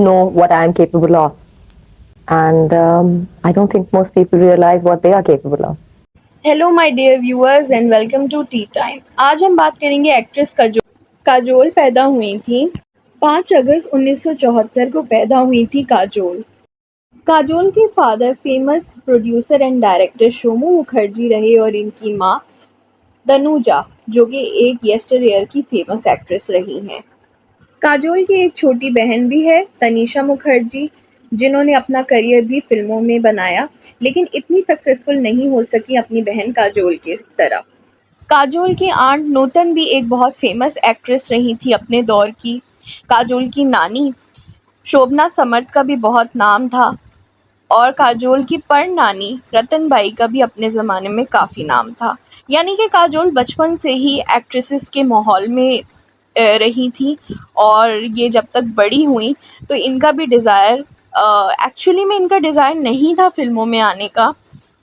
know what I am capable of. And I don't think most people realize what they are capable of. Hello my dear viewers and welcome to tea time. आज हम बात करेंगे actress Kajol पैदा हुई थी 5 अगस्त 1974 को पैदा हुई थी काजोल। काजोल के father famous producer and director Shomu Mukherjee रहे और इनकी मां तनुजा जो कि एक येस्टरयेयर की फेमस एक्ट्रेस रही हैं। काजोल की एक छोटी बहन भी है तनीषा मुखर्जी, जिन्होंने अपना करियर भी फिल्मों में बनाया लेकिन इतनी सक्सेसफुल नहीं हो सकी अपनी बहन काजोल की तरह। काजोल की आंट नूतन भी एक बहुत फेमस एक्ट्रेस रही थी अपने दौर की। काजोल की नानी शोभना समर्थ का भी बहुत नाम था और काजोल की परनानी रतनबाई का भी अपने ज़माने में काफ़ी नाम था। यानी कि काजोल बचपन से ही एक्ट्रेसेस के माहौल में रही थी और ये जब तक बड़ी हुई तो इनका भी डिज़ायर एक्चुअली में इनका डिज़ायर नहीं था फ़िल्मों में आने का,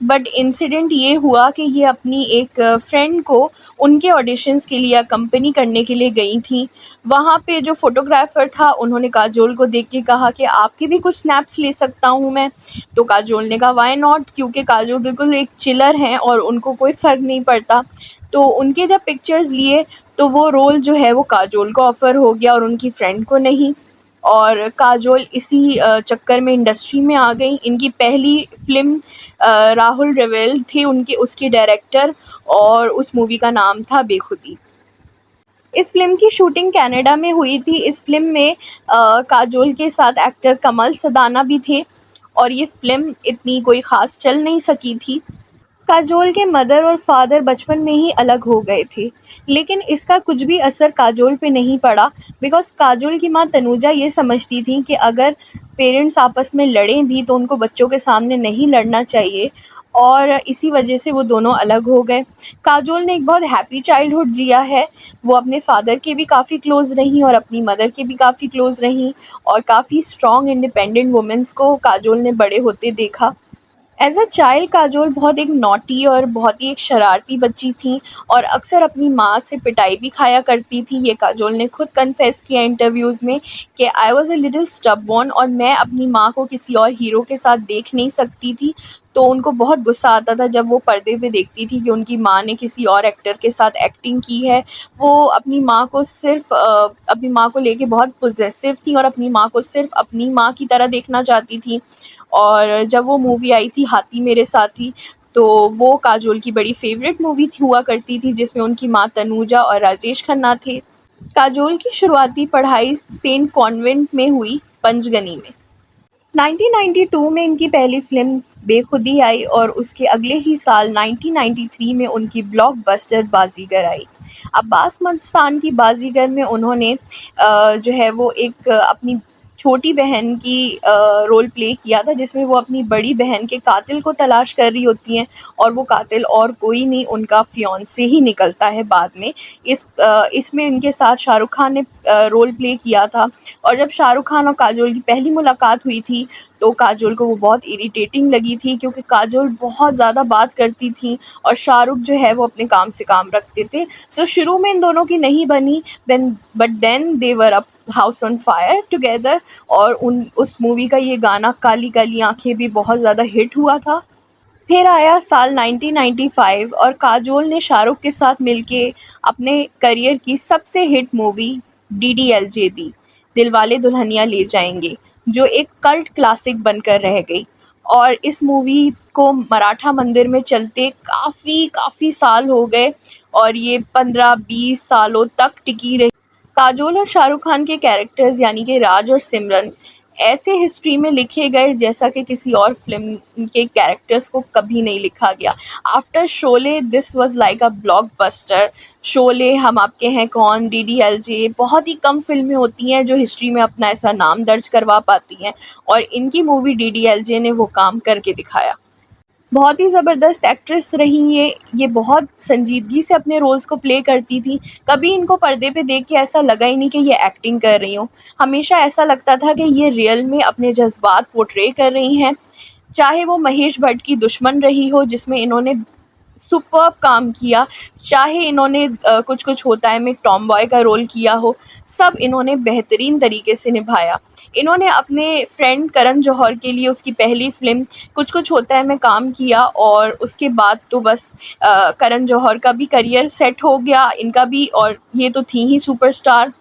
बट इंसिडेंट ये हुआ कि ये अपनी एक फ्रेंड को उनके ऑडिशंस के लिए अकम्पनी करने के लिए गई थी। वहाँ पे जो फ़ोटोग्राफ़र था उन्होंने काजोल को देख के कहा कि आपके भी कुछ स्नैप्स ले सकता हूँ मैं? तो काजोल ने कहा व्हाई नॉट, क्योंकि काजोल बिल्कुल एक चिलर हैं और उनको कोई फ़र्क नहीं पड़ता। तो उनके जब पिक्चर्स लिए तो वो रोल जो है वो काजोल को ऑफ़र हो गया और उनकी फ्रेंड को नहीं। और काजोल इसी चक्कर में इंडस्ट्री में आ गई। इनकी पहली फ़िल्म राहुल रवेल थे उनके उसके डायरेक्टर और उस मूवी का नाम था बेखुदी। इस फ़िल्म की शूटिंग कनाडा में हुई थी। इस फ़िल्म में काजोल के साथ एक्टर कमल सदाना भी थे और ये फ़िल्म इतनी कोई ख़ास चल नहीं सकी थी। काजोल के मदर और फादर बचपन में ही अलग हो गए थे, लेकिन इसका कुछ भी असर काजोल पे नहीं पड़ा बिकॉज़ काजोल की माँ तनुजा ये समझती थी कि अगर पेरेंट्स आपस में लड़ें भी तो उनको बच्चों के सामने नहीं लड़ना चाहिए और इसी वजह से वो दोनों अलग हो गए। काजोल ने एक बहुत हैप्पी चाइल्डहुड जिया है। वो अपने फादर के भी काफ़ी क्लोज़ रहीं और अपनी मदर के भी काफ़ी क्लोज़ रहीं और काफ़ी स्ट्रॉन्ग इंडिपेंडेंट वुमेन्स को काजोल ने बड़े होते देखा। एज़ अ चाइल्ड काजोल बहुत एक नॉटी और बहुत ही एक शरारती बच्ची थी और अक्सर अपनी माँ से पिटाई भी खाया करती थी। ये काजोल ने खुद कन्फेस किया इंटरव्यूज़ में कि आई वाज़ अ लिटिल स्टबबॉर्न और मैं अपनी माँ को किसी और हीरो के साथ देख नहीं सकती थी। तो उनको बहुत गुस्सा आता था जब वो पर्दे पे देखती थी कि उनकी माँ ने किसी और एक्टर के साथ एक्टिंग की है। वो अपनी माँ को लेके बहुत पॉसेसिव थी और अपनी माँ को सिर्फ़ अपनी माँ की तरह देखना चाहती थी। और जब वो मूवी आई थी हाथी मेरे साथी, तो वो काजोल की बड़ी फ़ेवरेट मूवी हुआ करती थी जिसमें उनकी माँ तनुजा और राजेश खन्ना थे। काजोल की शुरुआती पढ़ाई सेंट कॉन्वेंट में हुई पंचगनी में। 1992 में इनकी पहली फ़िल्म बेखुदी आई और उसके अगले ही साल 1993 में उनकी ब्लॉकबस्टर बाज़ीगर आई। अब्बास मस्तान की बाज़ीगर में उन्होंने जो है वो एक अपनी छोटी बहन की रोल प्ले किया था जिसमें वो अपनी बड़ी बहन के कातिल को तलाश कर रही होती हैं और वो कातिल और कोई नहीं उनका फियांसे ही निकलता है बाद में। इसमें इनके साथ शाहरुख खान ने रोल प्ले किया था और जब शाहरुख खान और काजोल की पहली मुलाकात हुई थी तो काजोल को वो बहुत इरिटेटिंग लगी थी क्योंकि काजोल बहुत ज़्यादा बात करती थी और शाहरुख जो है वो अपने काम से काम रखते थे। सो शुरू में इन दोनों की नहीं बनी but then they were up house on fire together और उस मूवी का ये गाना काली काली आंखें भी बहुत ज़्यादा हिट हुआ था। फिर आया साल 1995 और काजोल ने शाहरुख के साथ मिलके अपने करियर की सबसे हिट मूवी डीडीएलजे दी, दिलवाले दुल्हनिया ले जाएंगे, जो एक कल्ट क्लासिक बनकर रह गई। और इस मूवी को मराठा मंदिर में चलते काफ़ी काफ़ी साल हो गए और ये 15-20 सालों तक टिकी रही। काजोल और शाहरुख खान के कैरेक्टर्स यानी कि राज और सिमरन ऐसे हिस्ट्री में लिखे गए जैसा कि किसी और फिल्म के कैरेक्टर्स को कभी नहीं लिखा गया। After Sholay this was like a blockbuster. Sholay, हम आपके हैं कौन, डीडीएलजे, बहुत ही कम फिल्में होती हैं जो हिस्ट्री में अपना ऐसा नाम दर्ज करवा पाती हैं और इनकी मूवी डीडीएलजे ने वो काम करके दिखाया। बहुत ही ज़बरदस्त एक्ट्रेस रही ये बहुत संजीदगी से अपने रोल्स को प्ले करती थी। कभी इनको पर्दे पे देख के ऐसा लगा ही नहीं कि ये एक्टिंग कर रही हों। हमेशा ऐसा लगता था कि ये रियल में अपने जज़्बात पोर्ट्रे कर रही हैं। चाहे वो महेश भट्ट की दुश्मन रही हो जिसमें इन्होंने सुपर्ब काम किया, चाहे इन्होंने कुछ कुछ होता है में टॉम बॉय का रोल किया हो, सब इन्होंने बेहतरीन तरीके से निभाया। इन्होंने अपने फ्रेंड करण जौहर के लिए उसकी पहली फ़िल्म कुछ कुछ होता है में काम किया और उसके बाद तो बस करण जौहर का भी करियर सेट हो गया, इनका भी, और ये तो थी ही सुपरस्टार।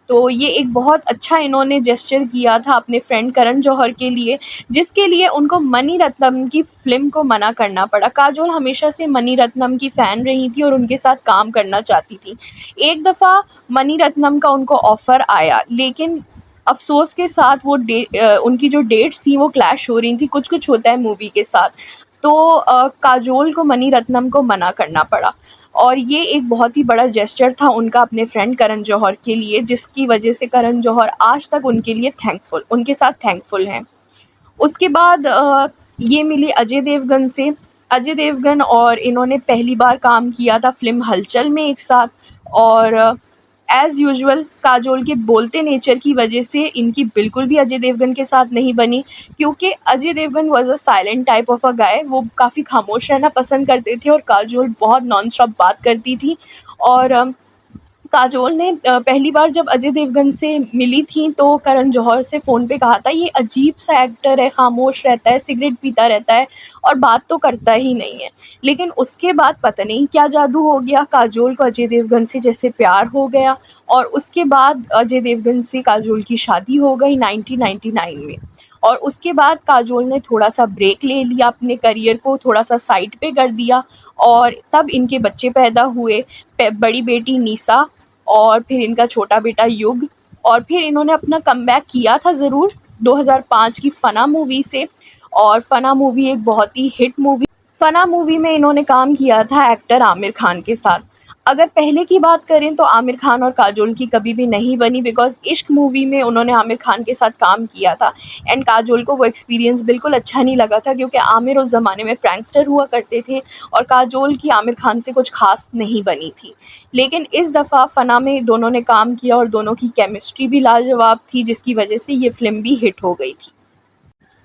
तो ये एक बहुत अच्छा इन्होंने जेस्चर किया था अपने फ्रेंड करण जौहर के लिए, जिसके लिए उनको मनी रत्नम की फ़िल्म को मना करना पड़ा। काजोल हमेशा से मनी रत्नम की फ़ैन रही थी और उनके साथ काम करना चाहती थी। एक दफ़ा मनी रत्नम का उनको ऑफ़र आया, लेकिन अफ़सोस के साथ उनकी जो डेट्स थी वो क्लैश हो रही थी कुछ कुछ होता है मूवी के साथ। तो काजोल को मनी रत्नम को मना करना पड़ा और ये एक बहुत ही बड़ा जेस्चर था उनका अपने फ्रेंड करण जौहर के लिए, जिसकी वजह से करण जौहर आज तक उनके साथ थैंकफुल हैं। उसके बाद ये मिली अजय देवगन से। अजय देवगन और इन्होंने पहली बार काम किया था फ़िल्म हलचल में एक साथ, और एज़ यूजुअल काजोल के बोलते नेचर की वजह से इनकी बिल्कुल भी अजय देवगन के साथ नहीं बनी, क्योंकि Ajay Devgan was a silent type of a guy. वो काफ़ी खामोश रहना पसंद करते थे और काजोल बहुत नॉन स्टॉप बात करती थी। और काजोल ने पहली बार जब अजय देवगन से मिली थी तो करण जौहर से फ़ोन पे कहा था, ये अजीब सा एक्टर है, खामोश रहता है, सिगरेट पीता रहता है और बात तो करता ही नहीं है। लेकिन उसके बाद पता नहीं क्या जादू हो गया, काजोल को अजय देवगन से जैसे प्यार हो गया और उसके बाद अजय देवगन से काजोल की शादी हो गई 1999 में। और उसके बाद काजोल ने थोड़ा-सा ब्रेक ले लिया, अपने करियर को थोड़ा-सा साइड पे कर दिया और तब इनके बच्चे पैदा हुए, बड़ी बेटी निशा और फिर इनका छोटा बेटा युग। और फिर इन्होंने अपना कमबैक किया था ज़रूर 2005 की फना मूवी से, और फना मूवी एक बहुत ही हिट मूवी। फना मूवी में इन्होंने काम किया था एक्टर आमिर खान के साथ। अगर पहले की बात करें तो आमिर खान और काजोल की कभी भी नहीं बनी, बिकॉज़ इश्क मूवी में उन्होंने आमिर खान के साथ काम किया था एंड काजोल को वो एक्सपीरियंस बिल्कुल अच्छा नहीं लगा था, क्योंकि आमिर उस ज़माने में प्रैंकस्टर हुआ करते थे और काजोल की आमिर खान से कुछ ख़ास नहीं बनी थी। लेकिन इस दफ़ा फना में दोनों ने काम किया और दोनों की केमिस्ट्री भी लाजवाब थी, जिसकी वजह से ये फ़िल्म भी हिट हो गई थी।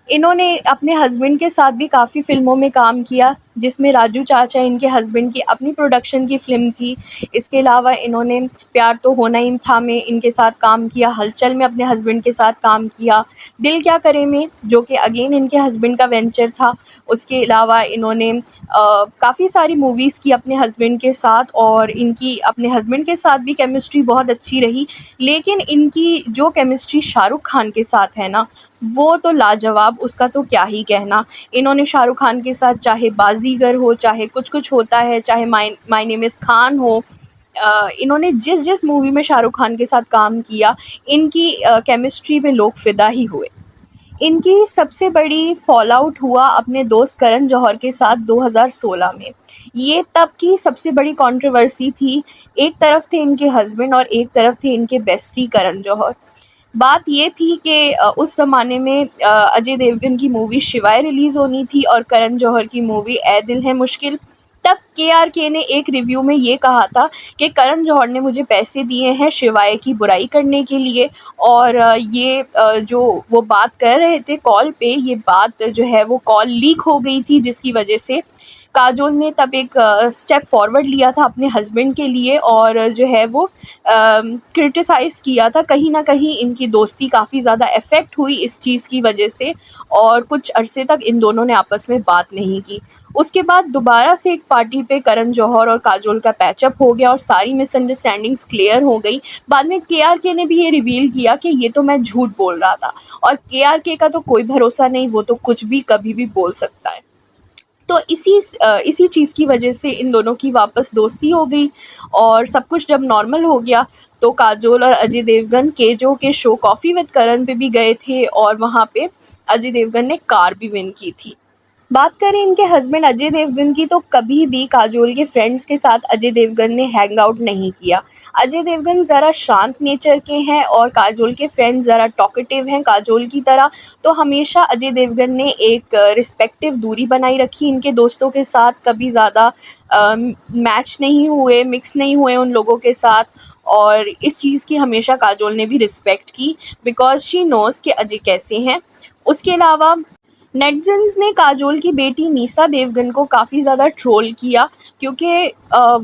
इन्होंने अपने हस्बैंड के साथ भी काफ़ी फ़िल्मों में काम किया, जिसमें राजू चाचा इनके हस्बैंड की अपनी प्रोडक्शन की फ़िल्म थी। इसके अलावा इन्होंने प्यार तो होना ही था में इनके साथ काम किया, हलचल में अपने हस्बैंड के साथ काम किया, दिल क्या करे में, जो कि अगेन इनके हस्बैंड का वेंचर था। उसके अलावा इन्होंने काफ़ी सारी मूवीज़ की अपने हस्बैंड के साथ और इनकी अपने हस्बैंड के साथ भी केमिस्ट्री बहुत अच्छी रही। लेकिन इनकी जो केमिस्ट्री शाहरुख खान के साथ है ना, वो तो लाजवाब, उसका तो क्या ही कहना। इन्होंने शाहरुख खान के साथ चाहे बाज़ीगर हो, चाहे कुछ कुछ होता है, चाहे माय नेम इज़ खान हो, इन्होंने जिस जिस मूवी में शाहरुख खान के साथ काम किया, इनकी केमिस्ट्री में लोग फ़िदा ही हुए। इनकी सबसे बड़ी फ़ॉल आउट हुआ अपने दोस्त करण जौहर के साथ 2016 में। ये तब की सबसे बड़ी कंट्रोवर्सी थी। एक तरफ थे इनके हस्बैंड और एक तरफ थे इनके बेस्टी करण जौहर। बात ये थी कि उस ज़माने में अजय देवगन की मूवी शिवाय रिलीज़ होनी थी और करण जौहर की मूवी ए दिल है मुश्किल। तब केआरके ने एक रिव्यू में ये कहा था कि करण जौहर ने मुझे पैसे दिए हैं शिवाय की बुराई करने के लिए, और जो वो बात कर रहे थे कॉल पे, ये बात जो है वो कॉल लीक हो गई थी, जिसकी वजह से काजोल ने तब एक स्टेप फॉरवर्ड लिया था अपने हस्बैंड के लिए और जो है वो क्रिटिसाइज़ किया था। कहीं न कहीं इनकी दोस्ती काफ़ी ज़्यादा अफ़ेक्ट हुई इस चीज़ की वजह से और कुछ अरसे तक इन दोनों ने आपस में बात नहीं की। उसके बाद दोबारा से एक पार्टी पे करण जौहर और काजोल का पैचअप हो गया और सारी मिसअंडरस्टैंडिंग्स क्लियर हो गई। बाद में केआरके ने भी ये रिवील किया कि ये तो मैं झूठ बोल रहा था, और केआरके का तो कोई भरोसा नहीं, वो तो कुछ भी कभी भी बोल सकता है। तो इसी चीज़ की वजह से इन दोनों की वापस दोस्ती हो गई और सब कुछ जब नॉर्मल हो गया तो काजोल और अजय देवगन केजो के शो कॉफ़ी विद करण पे भी गए थे और वहाँ पे अजय देवगन ने कार भी विन की थी। बात करें इनके हस्बैंड अजय देवगन की, तो कभी भी काजोल के फ्रेंड्स के साथ अजय देवगन ने हैंग आउट नहीं किया। अजय देवगन ज़रा शांत नेचर के हैं और काजोल के फ्रेंड्स ज़रा टॉकेटिव हैं काजोल की तरह, तो हमेशा अजय देवगन ने एक रिस्पेक्टिव दूरी बनाई रखी इनके दोस्तों के साथ, कभी ज़्यादा मैच नहीं हुए, मिक्स नहीं हुए उन लोगों के साथ, और इस चीज़ की हमेशा काजोल ने भी रिस्पेक्ट की बिकॉज़ शी नोज़ कि अजय कैसे हैं। उसके अलावा नेटिज़न्स ने काजोल की बेटी निशा देवगन को काफ़ी ज़्यादा ट्रोल किया, क्योंकि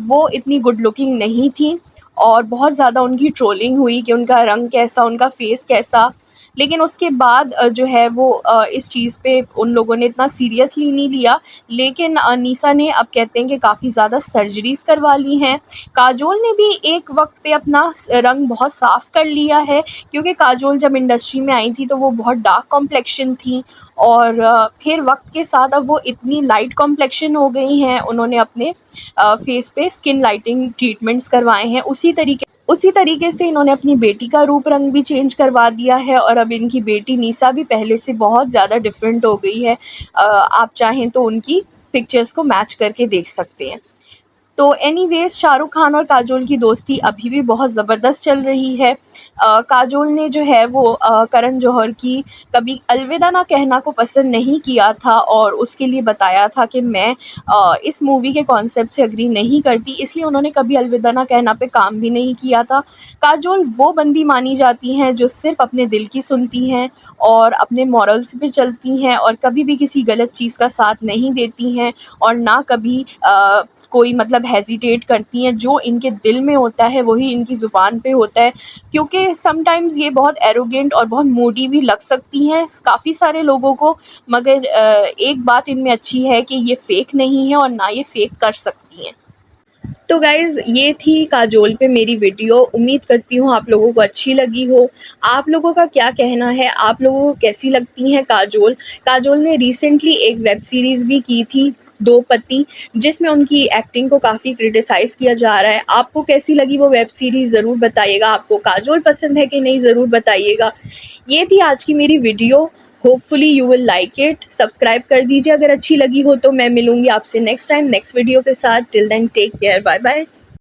वो इतनी गुड लुकिंग नहीं थी और बहुत ज़्यादा उनकी ट्रोलिंग हुई कि उनका रंग कैसा, उनका फेस कैसा। लेकिन उसके बाद जो है वो इस चीज़ पे उन लोगों ने इतना सीरियसली नहीं लिया। लेकिन निशा ने अब कहते हैं कि काफ़ी ज़्यादा सर्जरीज़ करवा ली हैं। काजोल ने भी एक वक्त पे अपना रंग बहुत साफ़ कर लिया है, क्योंकि काजोल जब इंडस्ट्री में आई थी तो वो बहुत डार्क कॉम्प्लेक्शन थी, और फिर वक्त के साथ अब वो इतनी लाइट कॉम्प्लेक्शन हो गई हैं। उन्होंने अपने फेस पे स्किन लाइटिंग ट्रीटमेंट्स करवाए हैं। उसी तरीके से इन्होंने अपनी बेटी का रूप रंग भी चेंज करवा दिया है, और अब इनकी बेटी निशा भी पहले से बहुत ज़्यादा डिफरेंट हो गई है। आप चाहें तो उनकी पिक्चर्स को मैच करके देख सकते हैं। तो एनीवेज़ शाहरुख खान और काजोल की दोस्ती अभी भी बहुत ज़बरदस्त चल रही है। काजोल ने जो है वो करण जौहर की कभी अलविदा ना कहना को पसंद नहीं किया था, और उसके लिए बताया था कि मैं इस मूवी के कॉन्सेप्ट से एग्री नहीं करती, इसलिए उन्होंने कभी अलविदा ना कहना पे काम भी नहीं किया था। काजोल वो बंदी मानी जाती हैं जो सिर्फ़ अपने दिल की सुनती हैं और अपने मॉरल्स पे चलती हैं, और कभी भी किसी गलत चीज़ का साथ नहीं देती हैं, और ना कभी कोई मतलब हेज़िटेट करती हैं। जो इनके दिल में होता है वही इनकी ज़ुबान पे होता है, क्योंकि समटाइम्स ये बहुत एरोगेंट और बहुत मूडी भी लग सकती हैं काफ़ी सारे लोगों को, मगर एक बात इनमें अच्छी है कि ये फ़ेक नहीं है और ना ये फ़ेक कर सकती हैं। तो गाइज़, ये थी काजोल पे मेरी वीडियो। उम्मीद करती हूँ आप लोगों को अच्छी लगी हो। आप लोगों का क्या कहना है? आप लोगों को कैसी लगती हैं काजोल? काजोल ने रिसेंटली एक वेब सीरीज़ भी की थी, दो पति, जिसमें उनकी एक्टिंग को काफ़ी क्रिटिसाइज़ किया जा रहा है। आपको कैसी लगी वो वेब सीरीज़ ज़रूर बताइएगा। आपको काजोल पसंद है कि नहीं, ज़रूर बताइएगा। ये थी आज की मेरी video. Hopefully you will like it. Subscribe कर दीजिए अगर अच्छी लगी हो तो। मैं मिलूँगी आपसे नेक्स्ट टाइम नेक्स्ट वीडियो के साथ। Till then take care, bye bye.